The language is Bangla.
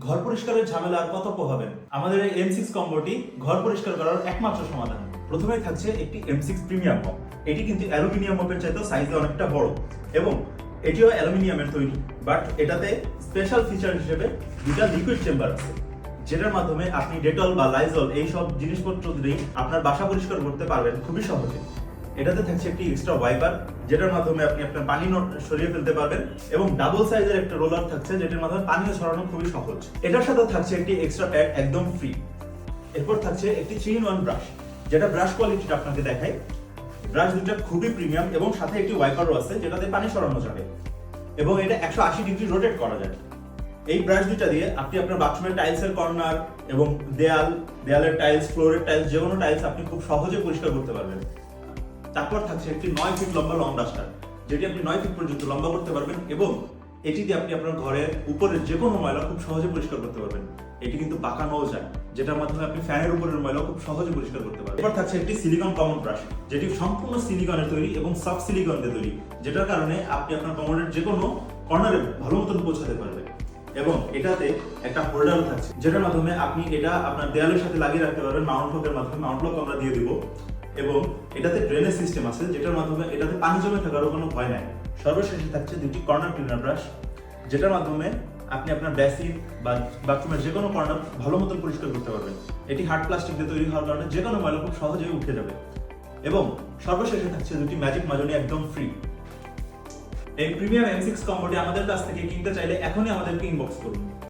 ঘর পরিষ্কারের ঝামেলা আর কত পোহাবেন? আমাদের এই M6 কম্বোটি ঘর পরিষ্কার করার একমাত্র সমাধান। প্রথমেই থাকছে একটি M6 প্রিমিয়াম মপ। এটি কিন্তু অ্যালুমিনিয়াম মপের চাইতেও সাইজে অনেকটা বড় এবং এটিও অ্যালুমিনিয়ামের তৈরি, বাট এটাতে স্পেশাল ফিচার হিসেবে দুটা লিকুইড চেম্বার আছে, যেটার মাধ্যমে আপনি ডেটল বা লাইজল এই সব জিনিসপত্র দিয়ে আপনার বাসা পরিষ্কার করতে পারবেন খুবই সহজে। এটাতে থাকছে একটি এক্সট্রা ওয়াইপার, যেটার মাধ্যমে আপনি আপনার পানি সরিয়ে ফেলতে পারবেন, এবং ডাবল সাইজের একটা রোলার থাকছে, যেটার মাধ্যমে পানিও ছড়ানো খুবই সহজ। এটার সাথে থাকছে একটি এক্সট্রা প্যাড একদম ফ্রি। এরপর থাকছে একটি 3-in-1 ব্রাশ, যেটা ব্রাশ কোয়ালিটিটা আপনাকে দেখায়। ব্রাশ দুটো খুবই প্রিমিয়াম এবং সাথে একটি ওয়াইপারও আছে, যেটাতে পানি সরানো যাবে এবং এটা 180 ডিগ্রি রোটেট করা যায়। এই ব্রাশ দুটা দিয়ে আপনি আপনার বাথরুমের টাইলসের কর্নার এবং দেয়ালের টাইলস, ফ্লোরের টাইলস, যে কোনো টাইলস আপনি খুব সহজে পরিষ্কার করতে পারবেন। তারপর থাকছে একটি 9 ফিট লম্বা লং ডাস্টার, যেটি আপনি 9 ফিট পর্যন্ত লম্বা করতে পারবেন এবং এটি দিয়ে আপনি আপনার ঘরের উপরের যে কোনো ময়লা খুব সহজে পরিষ্কার করতে পারবেন। এটি কিন্তু বাঁকানোও যায়, যেটার মাধ্যমে আপনি ফ্যানের উপরের ময়লা খুব সহজে পরিষ্কার করতে পারবেন। এরপর থাকছে একটি সিলিকন কমন ব্রাশ, যেটি সম্পূর্ণ সিলিকনের তৈরি এবং সফট সিলিকন দিয়ে তৈরি, যেটার কারণে আপনি আপনার কমোডের যে কোনো কর্নারে ভালো মতন পৌঁছাতে পারবেন। এবং এটাতে একটা হোল্ডারও থাকছে, যেটার মাধ্যমে আপনি এটা আপনার দেয়ালের সাথে লাগিয়ে রাখতে পারবেন মাউন্ট লকের মাধ্যমে। মাউন্ট লক আমরা দিয়ে দিব এবং এটাতে ড্রেনেজ সিস্টেম আছে, যেটার মাধ্যমে এটাতে পানি জমে থাকারও কোনো ভয় নাই। সর্বশেষে থাকছে দুটি কর্নার ক্লিনার ব্রাশ, যেটার মাধ্যমে আপনি আপনার বেসিন বা বাথরুমের যে কোনো কর্নার ভালো মতন পরিষ্কার করতে পারবেন। এটি হার্ড প্লাস্টিক দিয়ে তৈরি হওয়ার কারণে যে কোনো ময়লা খুব সহজেই উঠে যাবে। এবং সর্বশেষে থাকছে দুটি ম্যাজিক মাজনি একদম ফ্রি। এই প্রিমিয়াম M6 কম্বোটি আমাদের কাছ থেকে কিনতে চাইলে এখনই আমাদেরকে ইনবক্স করুন।